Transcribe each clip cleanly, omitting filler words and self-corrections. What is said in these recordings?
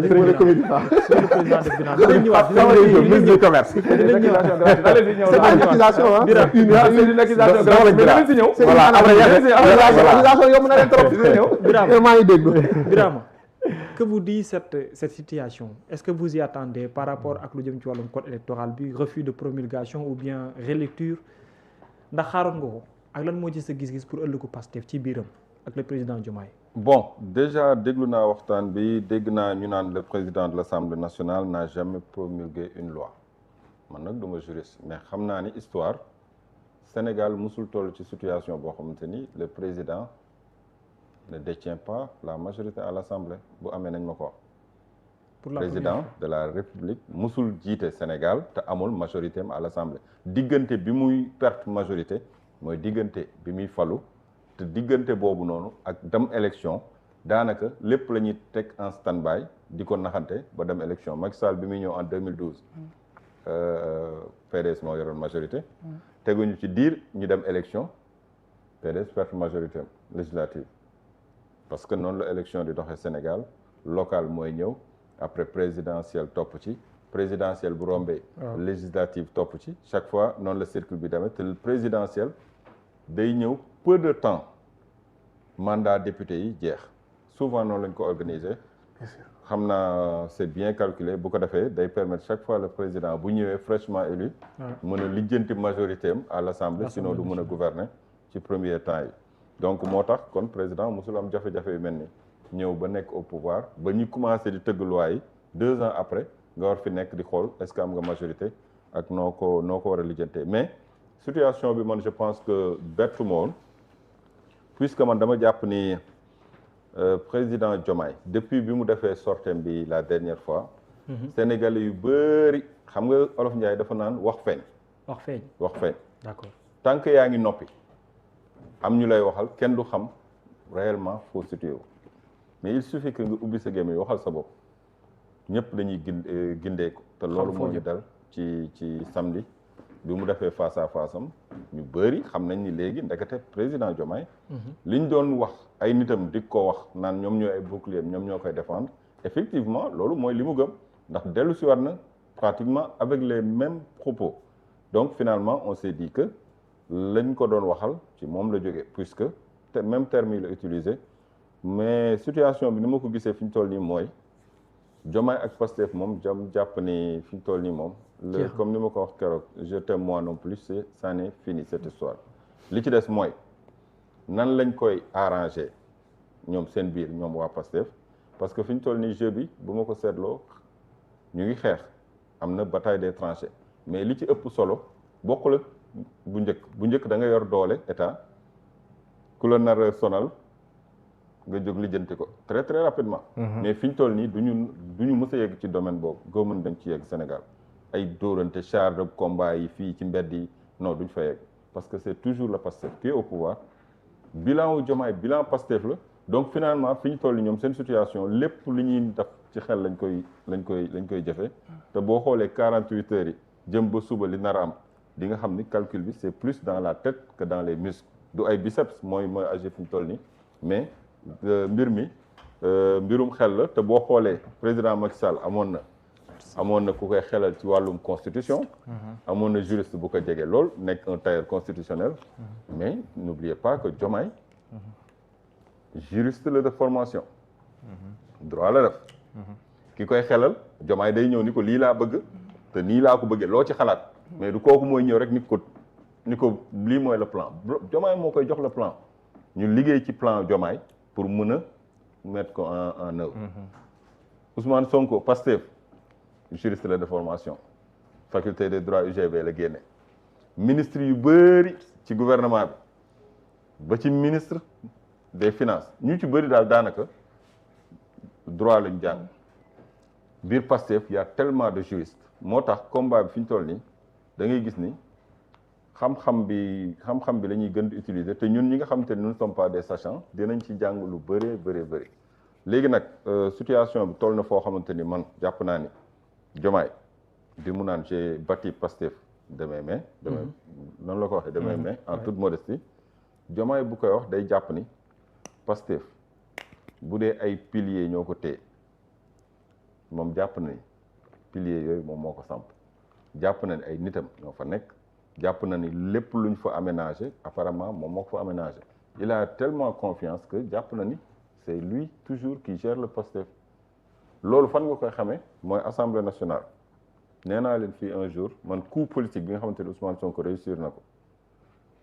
dañu mën a communiquer sur le président de Birame dinañ ñëwaat ministre du commerce. c'est une accusation grave mais dinañ si ñëw. voilà après yomb na leen trop. Birame maa ngi dégg. Birame que vous dit cette situation est-ce que vous y attendez par rapport ak lu jëm ci wàllum code électoral bi refus de promulgation ou bien relecture ndax xaaroon nga ko ak lan moo ci sa gis-gis pour ëllëgu Pastef ci biiram ak le président Diomaye. Bon déjà déglu naa waxtaan bi dégg naa ñu naan le président de l'Assemblée nationale n'a jamais promulgué une loi man nag duma juriste mais xam naa ni histoire Sénégal musul toll ci situation boo xamante ni le président ne détient pas la majorité à l'Assemblée bu amee nañ ma ko wax. Président de la République musul jiite Sénégal te amul majorité am à l'Assemblée diggante bi muy perte majorité mooy diggante bi muy falu te diggante boobu noonu ak dem élection daanaka lépp la ñuy teg en stand-by di ko naxante ba dem élection Macky Sall bi muy ñëw en 2012 PDS moo yoroon majorité teguñu ci diir ñu dem élection PDS perte majorité législative parce que noonu la élection di doxee Sénégal local mooy ñëw après présidentielle topp ci présidentielle bu rombee législative topp ci chaque fois noonu la circuit bi demee te présidentielle day ñëw peu de temps mandat député yi jeex souvent noonu lañ ko organiser xam naa c'est bien calculé bu ko defee day permettre chaque fois le président bu ñëwee fraîchement élu mën a lijjanti majorité am à l'Assemblée sinon du mën a gouverner ci premier temps yi donc moo tax kon président mosul am jafe-jafe yu mel ni ñëw ba nekk au pouvoir ba ñu commencé di tëgg loi yi 2 ans après nga war fi nekk di xool est-ce que am nga majorité ak noo ko war a lijjantee mais situation bi man je pense que bettu ma woon puisque man dama jàpp ni président Diomaye depuis bi mu defee sortem bi la dernière fois Sénégalais yu bëri xam nga Olof Ndiaye dafa naan wax feeñ d'accord tant que yaa ngi noppi am ñu lay waxal kenn du xam réellement foo situé wu mais il suffit que nga ubbi sa gémmiñ waxal sa bopp ñëpp dañuy gindeeku te loolu moo ñu dal ci samedi bi mu defee face à face am ñu bëri xam nañ ni léegi ndekete président Diomaye liñ doon wax ay nitam di ko wax naan ñoom ñooy ay bouclier ñoom ñoo koy défendre effectivement loolu mooy li mu gëm ndax dellu si war na pratiquement avec les mêmes propos donc finalement on s'est dit que lañ ko doon waxal ci moom la jógee puisque te même terme yi la utilisé mais situation bi ni ma ko gisee fi ñu toll nii mooy Diomaye ak Pastef moom jàpp ni fi ñu toll nii moom comme ni ma ko wax keroog je t'aime moi non plus ça n'est fini cette histoire li ci des mooy nan lañ koy arranger ñoom seen biir ñoom waa Pastef parce que fi ñu toll nii jeu bi bu ma ko seetloo ñu ngi xeex am na bataille des tranchées mais li ci ëpp solo bokkul ak bu njëkk da nga yor doole état ku la nar a sonal nga jóg lijjanti ko très très rapidement mais fi ñu toll nii duñu mës a yegg ci domaine boobu gëmën dañ ci yegg Sénégal ay dóorante char de combat yi fii ci mbedd yi non duñ fa yegg parce que c'est toujours le Pastef qui est au pouvoir bilan wu Diomaye bilan Pastef la donc finalement fi ñu toll nii ñoom seen situation lépp li ñuy def ci xel lañ koy jëfe te boo xoolee 48 heures yi jëm ba suba li nar a am di nga xam ni calcul bi c'est plus dans la tête que dans les muscles du ay biceps mooy agir fi ñu toll nii mais mbirum xel la te boo xoolee président Macky Sall amoon na ku koy xelal ci wàllum constitution amoon na juriste bu ko jege lool nekk un tailleur constitutionnel mais n'oubliez pas que Diomaye juriste la de formation droit la def ki koy xelal Diomaye day ñëw ni ko lii laa bëgg te nii laa ko bëggee loo ci xalaat mais du kooku mooy ñëw rek ni ko lii mooy le plan Diomaye moo koy jox le plan ñu liggéey ci plan Diomaye pour mën a mettre ko en œuvre Ousmane Sonko Pastef juriste la de formation faculté de droit UGB la génne ministre yu bëri ci gouvernement bi ba ci ministre des finances ñu ci bëri daal daanaka droit lañ jàng biir Pastef y a tellement de juristes moo tax combat bi fi ñu toll nii da ngay gis ni xam-xam bi la ñuy gën di utiliser te ñun ñi nga xam te nous ne sommes pas des sachants dinañ ci jàng lu bëri léegi nag situation bi toll na foo xamante ni man jàpp naa ni Diomaye bi mu naan j'ai bâti Pastef de mes mains noonu la ko waxee de mes mains en toute modestie Diomaye bu koy wax day jàpp ni Pastef bu dee ay piliers ñoo ko téye moom jàpp na ni piliers yooyu moom moo ko samp jàpp na ni ay nitam ñoo fa nekk jàpp na ni lépp luñ fa aménagé apparemment moom moo ko fa aménagé il a tellement confiance que jàpp na ni c'est lui toujours qui gère le Pastef loolu fan nga koy xamee mooy assemblée nationale nee naa leen fii un jour man coup politique bi nga xamante ni Ousmane Sonko réussir na ko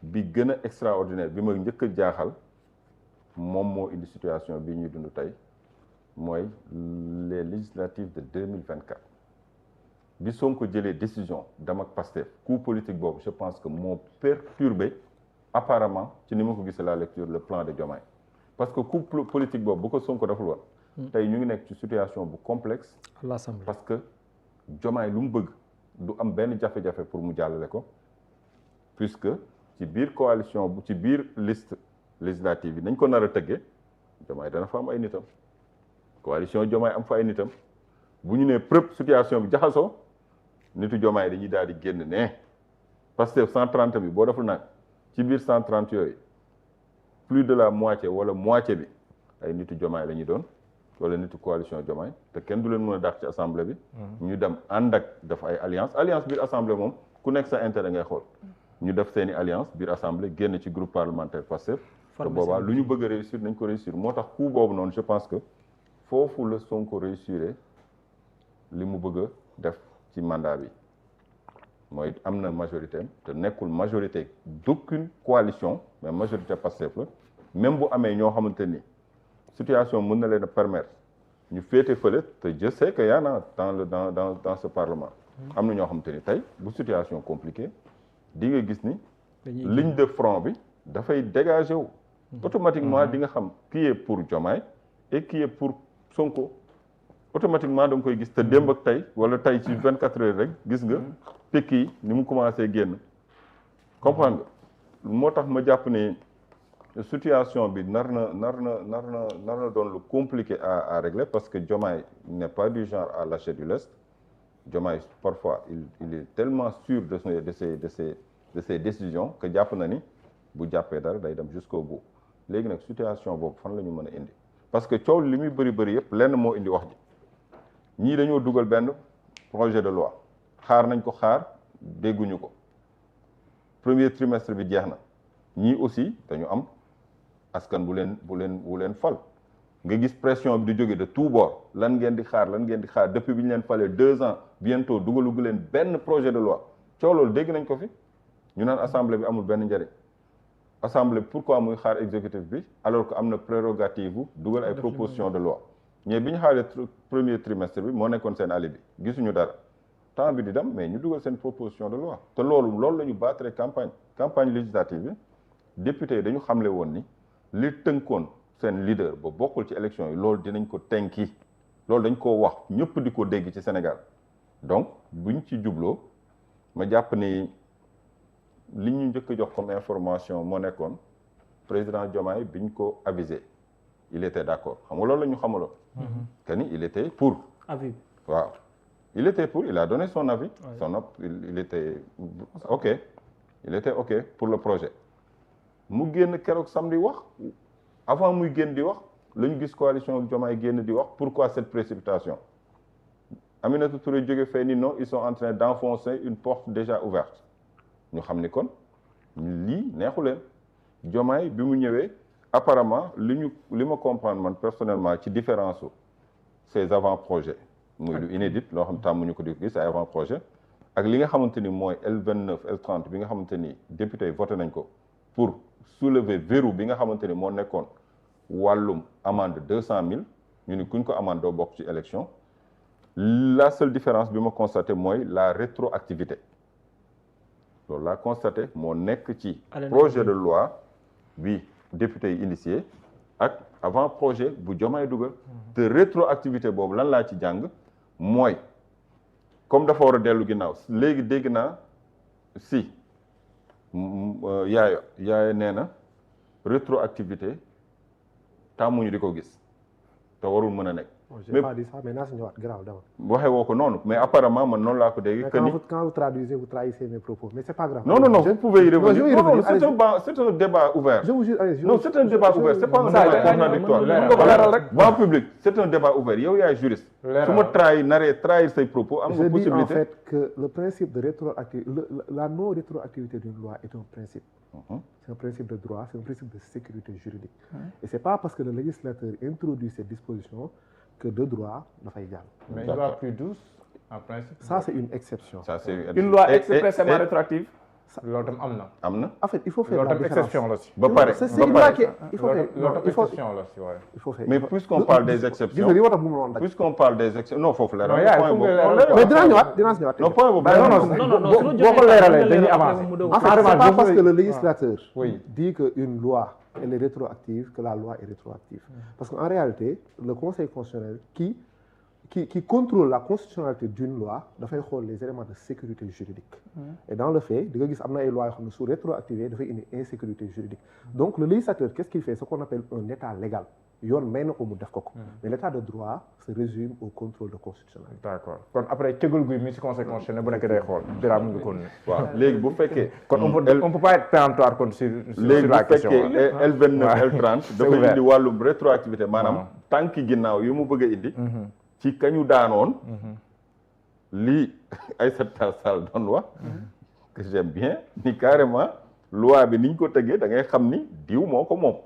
bi gën a extraordinaire bi ma njëkk a jaaxal moom moo indi situation bi ñuy dund tey mooy les législatives de 2024 bi Sonko jëlee décision dem ak Pastef coup politique boobu je pense que moo perturbé apparemment ci ni ma ko gisee la lecture le plan de Diomaye parce que coup politique boobu bu ko Sonko deful woon tey ñu ngi nekk ci situation bu complexe à l'Assemblée parce que Diomaye lu mu bëgg du am benn jafe-jafe pour mu jàllale ko puisque ci biir coalition bu ci biir liste législative yi nañ ko nar a tëggee Diomaye dana fa am ay nitam coalition Diomaye am fa ay nitam bu ñu nee preuve situation bi jaxasoo nitu Diomaye dañuy daal di génn ne Pastef 130 bi boo deful nag ci biir 130 yooyu plus de la moitié wala moitié bi ay nitu Diomaye la ñuy doon wala nitu coalition Diomaye te kenn du leen mën a dàq ci assemblée bi ñu dem ànd ak def ay alliance biir assemblée moom ku nekk sa intérêt ngay xool ñu def seeni alliance biir assemblée génn ci groupe parlementaire Pastef te boobaa lu ñu bëgg a réussir nañ ko réussir moo tax coup boobu noonu je pense que foofu la Sonko réussir li mu bëgg a def ci mandat bi mooy am na majorité te nekkul majorité d'aucune coalition mais majorité Pastef la même bu amee ñoo xamante ni situation mën na leen a permettre ñu féete fële te je sais que y en a dans ce parlement am na ñoo xamante ni tey bu situation compliquée di nga gis ni ligne de front bi dafay dégager wu automatiquement di nga xam qui est pour Diomaye et qui est pour Sonko automatiquement da nga koy gis te démb ak tey wala tey ci 24 heures rek gis nga pekk yi ni mu commencé génn comprendre nga moo tax ma jàpp ni situation bi nar na doon lu compliqué à régler parce que Diomaye n'est pas du genre à lâcher du lest Diomaye parfois il est tellement sûr de ses décisions que jàpp na ni bu jàppee dara day dem jusqu'au bout léegi nag situation boobu fan la ñu mën a indi parce que coow li muy bëri yëpp lenn moo indi wax ji ñii dañoo dugal benn projet de loi xaar nañ ko dégguñu ko premier trimestre bi jeex na ñii aussi dañu am askan bu leen fal nga gis pression bi di jóge de tout bord lan ngeen di xaar depuis bi ñu leen falee 2 ans bientôt dugalugu leen benn projet de loi coow loolu dégg nañ ko fi ñu naan assemblée bi amul benn njëriñ assemblée pourquoi muy xaar exécutif bi alors que am na prérogative bu dugal ay proposition de loi mais bi ñu xaaree premier trimestre bi moo nekkoon seen alibi gisuñu dara temps bi di dem mais ñu dugal seen proposition de loi te loolu la ñu battre campagne législative bi député yi dañu xamle woon ni li tënkoon seen leader ba bokkul ci élection yi loolu dinañ ko tenki loolu dañ koo wax ñëpp di ko dégg ci Sénégal donc buñ ci jubloo ma jàpp ni li ñu njëkk a jox comme information moo nekkoon président Diomaye biñ ko avisé il était d'accord xam nga loolu la ñu xamaloon que ni il était pour avis waaw il était pour il a donné son avis il était ok pour le projet mu génn keroog samedi wax avant muy génn di wax la ñu gis coalition Diomaye génn di wax pourquoi cette précipitation Aminata Touré jóge fee ni non ils sont en train d'enfoncer une porte déjà ouverte ñu xam ni kon lii neexu leen Diomaye bi mu ñëwee apparemment li ma comprendre man personnellement ci différence ces avant-projets muy lu inédit loo xam tàmmuñu ko di gis ay avant-projet ak li nga xamante ni mooy L29 L30 bi nga xamante ni député yi voté nañ ko pour soulever verrou bi nga xamante ni moo nekkoon wàllum amende 200 000 ñu ni kuñ ko amende doo bokk ci élection la seule différence bi ma constaté mooy la rétroactivité loolu laa constaté moo nekk ci projet de loi bi député yi initié ak avant projet bu Diomaye dugal te rétroactivité boobu lan laa ci jàng mooy comme dafa war a dellu ginnaaw léegi dégg naa si yaaya nee na rétroactivité tàmmuñu di ko gis te warul mën a nekk j'ai pas dit ça mais naa si ñëwaat garaaw dama. waxee woo ko noonu mais apparemment man noonu laa ko dégg. que ni quand vous traduisez vous trahissez mes propos mais c'est pas grave. non vous pouvez y revenir. non c'est un débat ouvert. je vous jure non c'est un débat ouvert c'est pas un débat contradictoire. Voie publique c'est un débat ouvert yow yaay juriste. su ma trahir say propos am nga possibilité. je dis en fait que le principe de rétroactivité la non rétroactivité d'une loi est un principe. C'est un principe de droit, c'est un principe de sécurité juridique. Et c'est pas parce que le législateur introduit cette disposition que de droit dafay jàll. Mais une loi plus douce, en principe. Ça c'est une exception. Ça c'est une loi expressément rétroactive. loolu tam am na. En fait il faut faire la différence. exception la si. ba pare c'est une loi qui il faut faire exception la si waaye. il faut faire. mais puisqu'on parle des exceptions. gis nga li war a bu mu doon daj. puisqu'on parle des exceptions non foofu la. mais dinaa ñëwaat. non point boobu. non boo ko leeralee dañuy avancer. En fait c'est pas parce que le législateur Oui. dit que une loi elle est rétroactive que la loi est rétroactive. Parce qu'en réalité le Conseil constitutionnel qui contrôle la constitutionnalité d'une loi dafay xool les éléments de sécurité juridique. Et dans le fait di nga gis am na ay lois yoo xam ne su rétroactivé dafay indi insécurité juridique. Donc le législateur qu'est-ce qu'il fait ce qu'on appelle un état légal yoon may na ko mu def ko. Mais l'état de droit se résume au contrôle de constitutionnalité. D'accord kon après cëgal guy mi si conseil constitutionnel bu nekk day xool dara mu ngi kon. waaw léegi bu fekkee. kon on peut pas être péremptoire kon sur la question. léegi bu fekkee L29 L30 dafay indi wàllum rétroactivité maanaam tànki ginnaaw yu mu bëgg a indi. ci kañu daanoon lii Aïssata Tall Sall doon wax que j'aime bien ni carrément loi bi niñ ko tëggee da ngay xam ni diw moo ko moom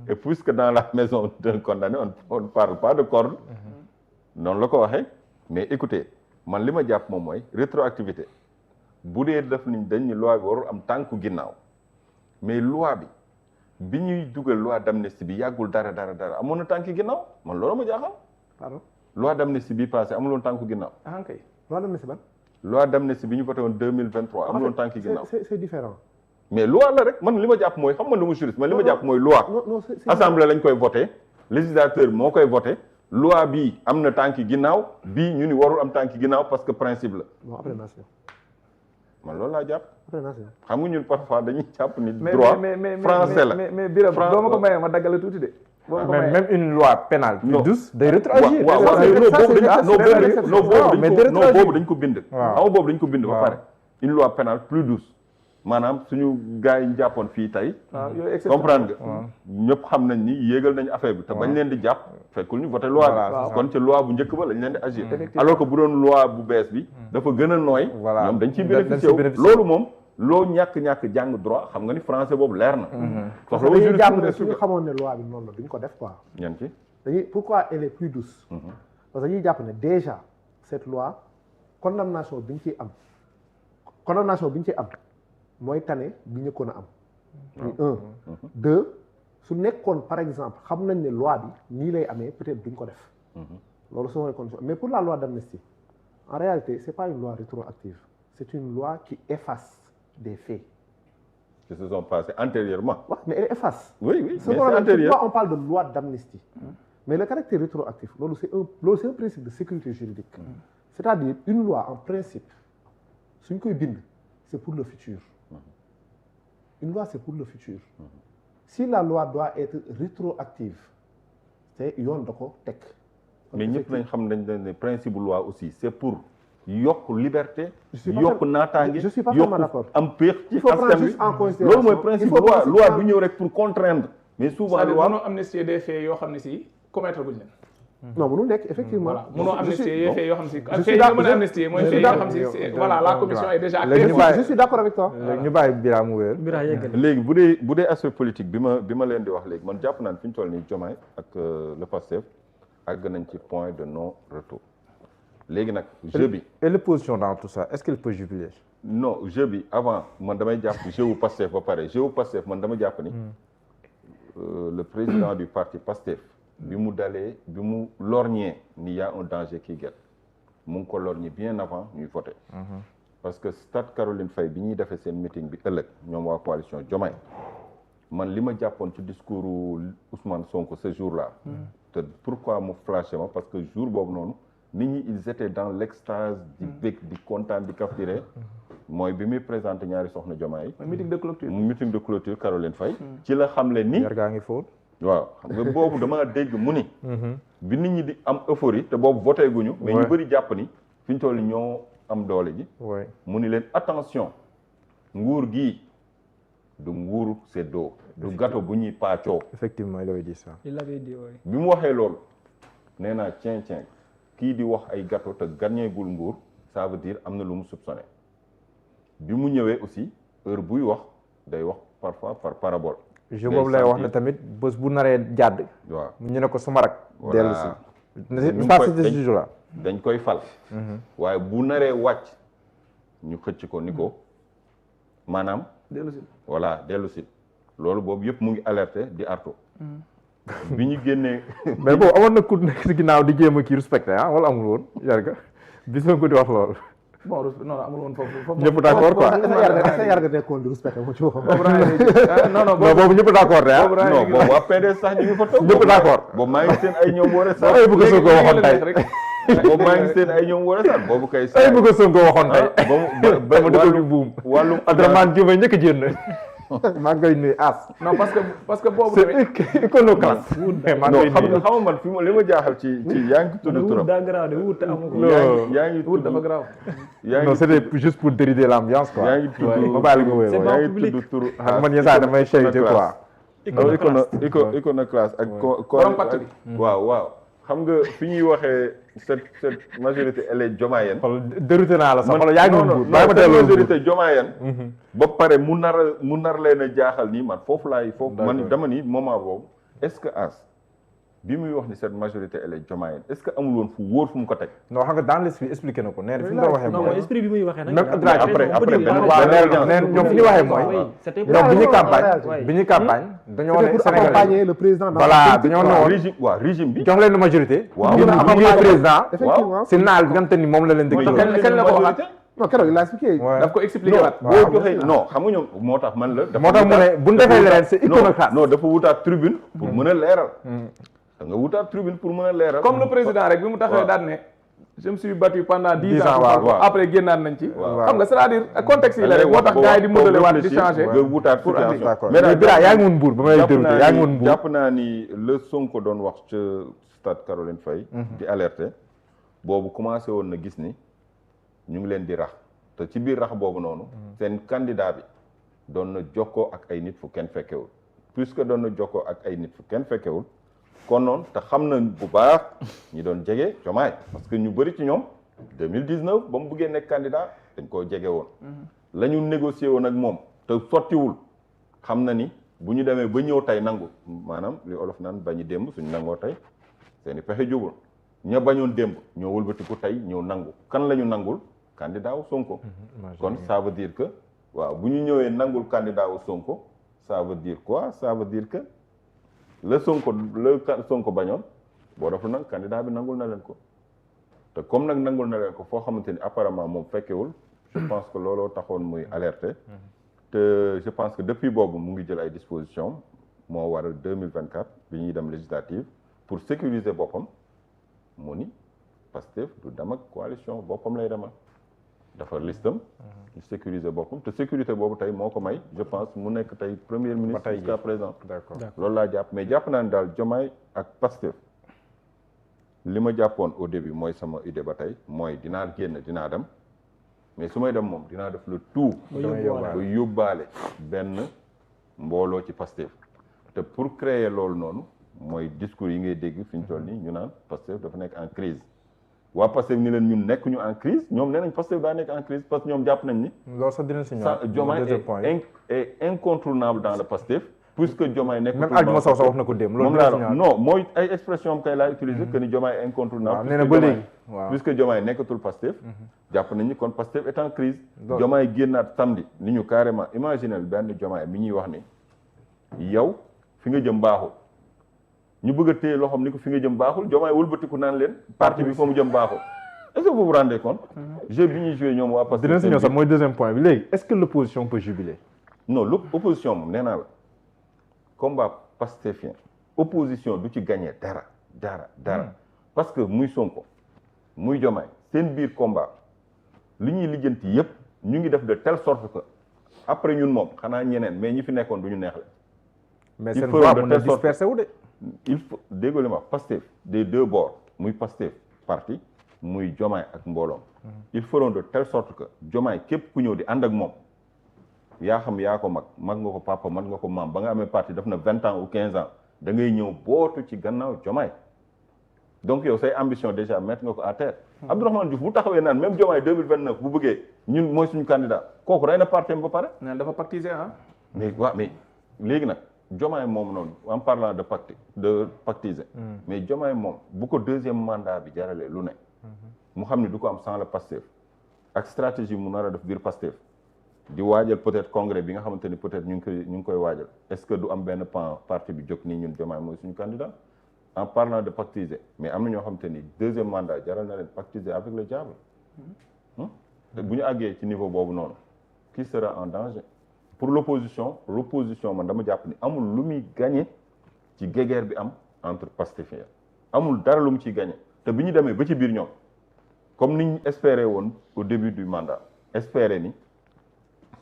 et puisque dans la maison d'un condamné on ne parle pas de corde noonu la ko waxee mais écoutez man li ma jàpp moom mooy rétroactivité bu dee def niñ dañ ni loi bi warul am tànku ginnaaw mais loi bi ñuy dugal loi d'amnistie bi yàggul dara amoon na tànki ginnaaw man loolu ma jaaxal Pardon? loi d'amnistie bi passé amuloon tànku ginnaaw. Ok. Loi d'amnistie ban? loi d'amnistie bi ñu voté woon 2023 amuloon tànki ginnaaw. C'est différent. mais loi la rek man li ma jàpp mooy xam nga lu mu juriste man li ma jàpp mooy loi. assemblée lañ koy voté législateur moo koy voté loi bii am na tànki ginnaaw bii ñu ni warul am tànki ginnaaw parce que principe la. Bon après nation. man loolu laa jàpp. Après nation. xam nga ñun parfois dañuy jàpp ni droit français la. mais Birame doo ma ko mayee ma daggale tuuti de. même une loi pénale plus douce day rétroagir. boobu dañ ko bind. waaw boobu dañ ko bind ba pare. une loi pénale plus douce maanaam suñu gars yi ñu jàppoon fii tey. comprendre nga. ñëpp xam nañ ni yéegal nañ affaire bi te bañ leen di jàpp fekkul ñu voté loi bi. kon ci loi bu njëkk ba lañ leen di agir. alors que bu doon loi bu bees bi. dafa gën a nooy. ñoom dañ ciy bénéficié wu loolu moom. loo ñàkk jàng droit xam nga ni français boobu leer na. parce que dañuy jàpp ne suñu xamoon ne loi bi noonu la duñ ko def quoi. ñan ci dañuy pourquoi elle est plus douce. parce que dañuy jàpp ne déjà cette loi condamnation bi ñu ciy am mooy tane bi ñu ko a am. muy un deux su nekkoon par exemple xam nañ ne loi bi nii lay amee peut-être duñ ko def. loolu su mooy condition mais pour la loi d'amnistie en réalité c'est pas une loi rétroactive c'est une loi qui efface des faits qui se sont passés antérieurement. Ouais, mais elle efface. Oui, mais c'est antérieur. Pourquoi on parle de loi d'amnistie? Mais le caractère rétroactif, c'est un principe de sécurité juridique. C'est-à-dire une loi en principe, c'est pour le futur. Une loi c'est pour le futur. Si la loi doit être rétroactive, c'est yon dako tek. Mais ñëpp nañ xam nañ ne principe loi aussi c'est pour yokk liberté. yokk naataange je suis pas vraiment d'accord. am péex ci askan wi loolu mooy principe loi bu ñëw rek pour contraindre. mais souvent loi mënoo amnistier des faits yoo xam ne si commettre guñ leen. non mënul nekk effectivement. voilà mënoo amnistier des faits yoo xam si. faits yi nga mën a amnistier mooy faits yi nga xam si voilà la commission est déjà active. je suis d'accord avec toi. léegi ñu bàyyi Birame wéer. léegi bu dee aspect politique bi ma leen di wax léegi man jàpp naan fi ñu toll nii Diomaye ak le Pastef àgg nañ ci point de non retour. léegi nag jeu bi. et l'opposition dans tout ça est-ce qu'elle peut jubiler? non jeu bi avant man damay jàpp jeu wu Pastef ba pare jeu wu Pastef man dama jàpp ni le président du parti Pastef bi mu lorgné ni y a un danger qui guette mu ngi ko lorgné bien avant ñuy voter. parce que stade Caroline Faye bi ñuy defee seen meeting bi ëllëg ñoom waa coalition Diomaye man li ma jàppoon ci discours Ousmane Sonko ce jour-là. te pourquoi mu flashé ma parce que jour boobu noonu. nit ñi ils étaient dans l'extase di bég di kontaan di kaf di ree mooy bi muy présenté ñaari soxna Diomaye yi meeting de clôture Caroline Faye ci la xamle ni gaa ngi fóot waaw xam nga boobu dama dégg mu ni bi nit ñi di am euphorie te boobu voté guñu mais ñu bëri jàpp ni fi ñu toll ñoo am doole ji mu ni leen attention nguur gii du nguuru séddoo du gâteau bu ñuy paccoo. Effectivement, il avait dit ça. Il l'avait dit, oui. bi mu waxee loolu nee naa tiens kii di wax ay gâteau te gagnéegul nguur ça veut dire am na lu mu soupçonné bi mu ñëwee aussi heure buy wax day wax parfois par parabole. je boobu lay wax ne tamit bés bu naree jàdd. waaw ñu ne ko suma rak. dellu si. dañ koy fal. waaye bu naree wàcc ñu xëcc ko ni ko maanaam. dellu si voilà dellu si loolu boobu yëpp mu ngi alerté di arto bi ñu génnee. mais boobu amoon na ku nekk si ginnaaw di jéem a kii respecté ah wala amul woon yarga bis nga ko di wax loolu. bon non amul woon foofu. ñëpp d'accord quoi. yarga nekkoon di respecté mo ci waxam. non boobu ñëpp d'accord de ah. non boobu waa PDS sax ñu ngi fa toog. ñëpp d'accord boobu maa ngi seen ay ñoom war a sax. ay bëgg Sonko waxoon tey. boobu maa ngi seen ay ñoom war a sax boobu kay. ay bëgg Sonko waxoon tey. ba mu dëkk bi buum. wàllum Abdourahmane Diouf njëkk a jënd. maa ngi koy nuyu as. non parce que boobu tamit. c'est iconoclaste. non xam nga man fi ma li ma jaaxal ci yaa ngi tudd turam. daa garaaw de wut amu ko. yaa ngi wut dafa garaaw. non c'était juste pour dérider l'ambiance quoi. yaa ngi tudd ma bàyyi la nga wéy yaa ngi tudd turu. man yenn saa damay charité quoi. iconoclaste ak. borom pàcc bi. waaw xam nga fi ñuy waxee cette majorité elle est jomaayenne. xool dérouté naa la sax xool yaa ngi woon buur bàyyi ma delloo majorité jomaayenne. ba pare mu nar leen a jaaxal nii man foofu man dama ni moment boobu est-ce que as bi muy wax ni cette majorité elle est jomaayenne est-ce que amul woon fu wóor fu mu ko teg. non xam nga dans l'esprit expliqué na ko nee na fi mu doon waxee. non esprit bi muy waxee nag. même après ñoom fi ñu waxee mooy. ñoom bi ñuy campagne dañoo ne pour accompagner le président. voilà dañoo ne woon régime bi. jox leen majorité. waaw ñu accompagner président. effectivement si naal bi nga xamante ni moom la leen di. kañ la ko waxaat. non keroog il a expliqué. daf ko expliqué waat. boo joxee non xam nga ñoom moo tax man la. moo tax mu ne bu ñu defee leneen c'est iconoclaste. non dafa wutaat tribune pour mën a leeral. da nga wutaat tribune pour mën a leeral. comme le président rek bi mu taxawee daan ne. je me suis battu pendant 10 ans. waaw après génnaat nañ ci. xam nga c'est-à-dire contexte yi la rek moo tax gars yi di modelé waat di changer. nga wutaat situation. mais Bira yaa ngi woon Mbour ba may dérouté yaa ngi woon Mbour. jàpp naa ni le Sonko doon wax ca stade Caroline Faye. di alerter boobu commencé woon na gis ni ñu ngi leen di rax te ci biir rax boobu noonu. seen candidat bi doon na jokkoo ak ay nit fu kenn fekkewul puisque doon na jokkoo ak ay nit fu kenn fekkewul. kon noonu te xam na bu baax ñi doon jege Diomaye parce que ñu bëri ci ñoom 2019 ba mu bëggee nekk candidat dañ koo jege woon. la ñu négocié woon ak moom te sottiwul xam na ni bu ñu demee ba ñëw tey nangu maanaam li olof naan bañu démb suñu nangoo tey seeni pexe jubul ña bañoon démb ñoo wëlbatiku tey ñëw nangu kan la ñu nangul candidat wu Sonko. kon ça veut dire que waaw bu ñu ñëwee nangul candidat wu Sonko ça veut dire quoi ça veut dire que. le Sonko bañoon boo deful nag candidat bi nangul na leen ko te comme nag nangul na leen ko foo xamante ni apparemment moom fekkewul je pense que looloo taxoon muy alerter te je pense que depuis boobu mu ngi jël ay dispositions moo waral 2024 bi ñuy dem législative pour sécuriser boppam mu ni Pastef du dem ak coalition boppam lay demal dafa listam ñu sécuriser boppam te sécurité boobu tey moo ko may je pense mu nekk tey premier ministre jusqu'à présent loolu laa jàpp mais jàpp naa ne daal Diomaye ak Pastef li ma jàppoon au début mooy sama idée ba tey mooy dinaa génn dinaa dem mais su may dem moom dinaa def le tout ba yóbbaale benn mbooloo ci Pastef te pour créer loolu noonu mooy discours yi ngay dégg fi ñu toll nii ñu naan Pastef dafa nekk en crise waa Pastef ni leen ñun nekk ñu en crise ñoom nee nañ Pastef daa nekk en crise parce que ñoom jàpp nañ ni loolu sax dinañ si ñëw Diomaye est incontournable dans le Pastef puisque Diomaye nekk même Adjuma Sow sax wax na ko démb loolu non mooy ay expression am kay laa utiliser que ni Diomaye est incontournable nee na ba léegi puisque Diomaye nekkatul Pastef jàpp nañ ni kon Pastef est en crise Diomaye génnaat samedi ni ñu carrément imaginel benn Diomaye mi ñuy wax ni yow fi nga jëm baaxul ñu bëgg a téye loxoom ni ko fi nga jëm baaxul Diomaye wëlbatiku naan leen parti bi fa mu jëm baaxul est-ce que vous vous rendez compte jeu bi ñuy joué ñoom waa Pastef dina si ñëw sax mooy deuxième point bi léegi est-ce que l'opposition peut jubiler non l'opposition moom nee naa la combat pastefien opposition du ci gagné dara parce que muy Sonko muy Diomaye seen biir combat li ñuy lijjanti yépp ñu ngi def de telle sorte que après ñun moom xanaa ñeneen mais ñi fi nekkoon du ñu neexle mais seen voix mën na dispersé wu de il faut déggoo li ma wax Pastef des deux bords muy Pastef parti muy Diomaye ak mbooloom ils feront de telle sorte que Diomaye képp ku ñëw di ànd ak moom yaa xam yaa ko mag nga ko papa mag nga ko maam ba nga amee parti def na 20 ans ou 15 ans da ngay ñëw bootu ci gannaaw Diomaye donc yow say ambition déjà mettre nga ko à terre Abdourahmane Diouf bu taxawee naan même Diomaye 2029 bu bëggee ñun mooy suñu candidat kooku rey na parti ba pare naan dafa pactiser mais waaw mais léegi nag Diomaye moom noonu en parlant de pactiser mais Diomaye moom bu ko deuxième mandat bi jaralee lu ne mu xam ne du ko am sans le Pastef ak stratégie mu nar a def biir Pastef di waajal peut-être congrès bi nga xamante ni peut-être ñu ngi koy waajal est-ce que du am benn pan parti bi jóg nii ñun Diomaye mooy suñu candidat en parlant de pactiser mais am na ñoo xamante ni deuxième mandat jaral na leen pactiser avec le diable te bu ñu àggee ci niveau boobu noonu qui sera en danger pour l'opposition man dama jàpp ni amul lu muy gagné ci guéguerre bi am entre Pastefien amul dara lu mu ciy gagné te bi ñu demee ba ci biir ñoom comme niñ espéré woon au début du mandat espéré ni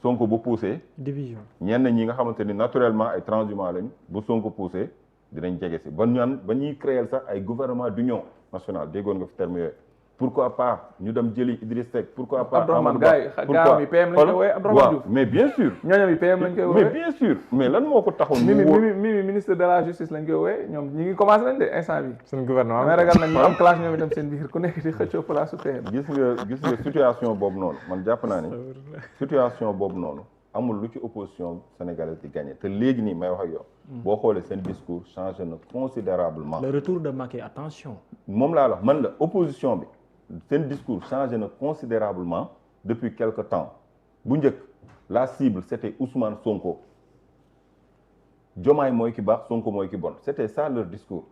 Sonko bu poussé division ñenn ñi nga xamante ni naturellement ay transhumants lañ bu Sonko poussé dinañ jege si ba ñuy créer sax ay gouvernement d'union nationale déggoon nga fi terme yooyu pourquoi pas ñu dem jëli Idriss Seck pourquoi pas Abdourahmane gars yi PM lañ koy woowee Abdourahmane Diouf mais bien sûr ñooñam yi PM lañ koy woowee mais bien sûr mais lan moo ko taxoon Mimi ministre de la justice lañ koy woowee ñoom ñi ngi commencé nañ de instant bi seen gouvernement mais ragal nañ ñu am classe ñoom itam seen biir ku nekk di xëccoo place su PM gis nga situation boobu noonu man jàpp naa ni situation boobu noonu amul lu ci opposition sénégalaise di gagné te léegi nii may wax ak yow boo xoolee seen discours changé na considérablement le retour de Macky attention moom laa wax man la opposition bi seen discours changé na considérablement depuis quelque temps bu njëkk la cible c'était Ousmane Sonko Diomaye mooy ki baax Sonko mooy ki bon c'était ça leur discours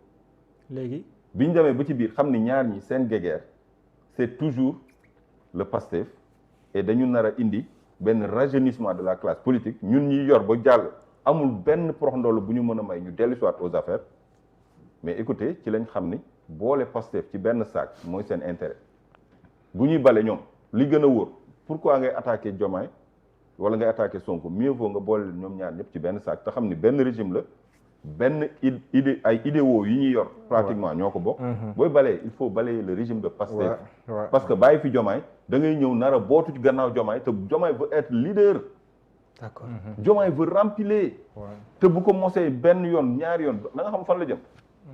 léegi bi ñu demee ba ci biir xam ni ñaar ñi seen guéguerre c'est toujours le Pastef et dañu nar a indi benn rajeunissement de la classe politique ñun ñi yor ba jàll amul benn prox ndoll bu ñu mën a may ñu dellu soit aux affaires mais écoutez ci lañ xam ni boole Pastef ci benn sac mooy seen intérêt bu ñuy bale ñoom li gën a wóor pourquoi ngay attaquer Diomaye wala ngay attaquer Sonko mieux vaut nga boole ñoom ñaar ñëpp ci benn sac te xam ni benn régime la benn idée ay idéaux yi ñuy yor pratiquement ñoo ko bokk booy balee il faut balayer le régime de Pastef parce que bàyyi fi Diomaye da ngay ñëw nar a bootu ci gannaaw Diomaye te Diomaye veut être leader d'accord Diomaye veut remplir te bu ko mosee benn yoon ñaari yoon da nga xam fan la jëm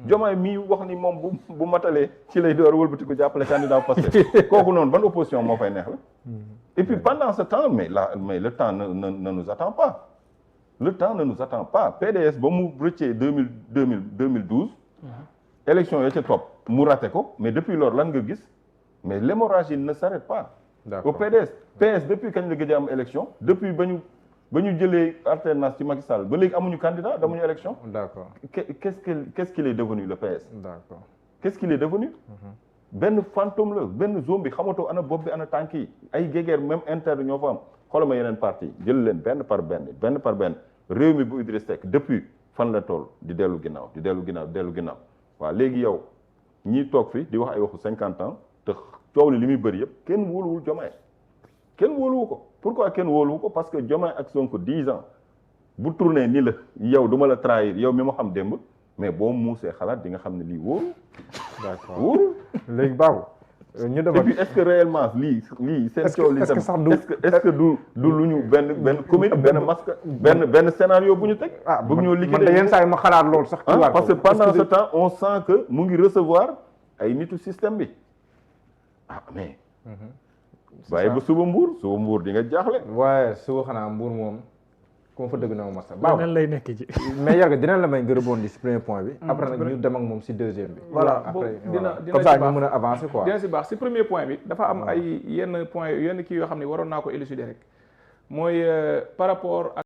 Diomaye mii wax ni moom bu matalee ci lay door wëlbati ko jàppale candidat Pastef kooku noonu ban opposition moo fay neex la et puis pendant ce temps mais le temps ne nous attend pas le temps ne nous attend pas PDS ba mu rëccee 2012 élection ya ca topp mu raté ko mais depuis loolu lan nga gis mais l'hémorragie ne s'arrête pas au PS depuis kañ la gëj a am élection depuis ba ñu jëlee alternance ci Macky Sall ba léegi amuñu candidat damuñu élection d'accord qu'est-ce qu'il est devenu le PS d'accord qu'est-ce qu'il est devenu benn fantôme la benn zombie xamatoo ana bopp bi ana tànk yi ay guéguerre même interne ñoo fa am xoolal ma yeneen parti jël leen benn par benn réew mi bu Idriss Seck depuis fan la toll di dellu ginnaaw waaw léegi yow ñii toog fi di wax ay waxu 50 ans te coow li muy bëri yëpp kenn wóoluwul Diomaye kenn wóoluwu ko pourquoi kenn wóoluwu ko parce que Diomaye ak Sonko 10 ans bu tourné ni la yow duma la trahir yow mi ma xam démb mais boo muusee xalaat di nga xam ne lii wóoru d'accord wóoru léegi Babou ñu dem et puis est-ce que réellement lii seen coow li tam est-ce que du lu ñu benn comédie benn masque benn scénario bu ñu teg bëgg ñoo liggéey man yenn saa yi ma xalaat loolu sax parce que pendant ce temps on sent que mu ngi recevoir ay nitu système bi mais waaye ba suba mbuur di nga jaaxle waaye suba xanaa mbuur moom ku ma fa dëgg na ma masa baaw nan lay nekk ji mais Yarga dinañ la may nga rebondir ci premier point bi après nag ñu dem ak moom ci deuxième bi voilà après dina comme ça ñu mën a avancer quoi dina ci baax ci premier point bi dafa am ay yenn point yenn kii yoo xam ne waroon naa ko élucider rek mooy par rapport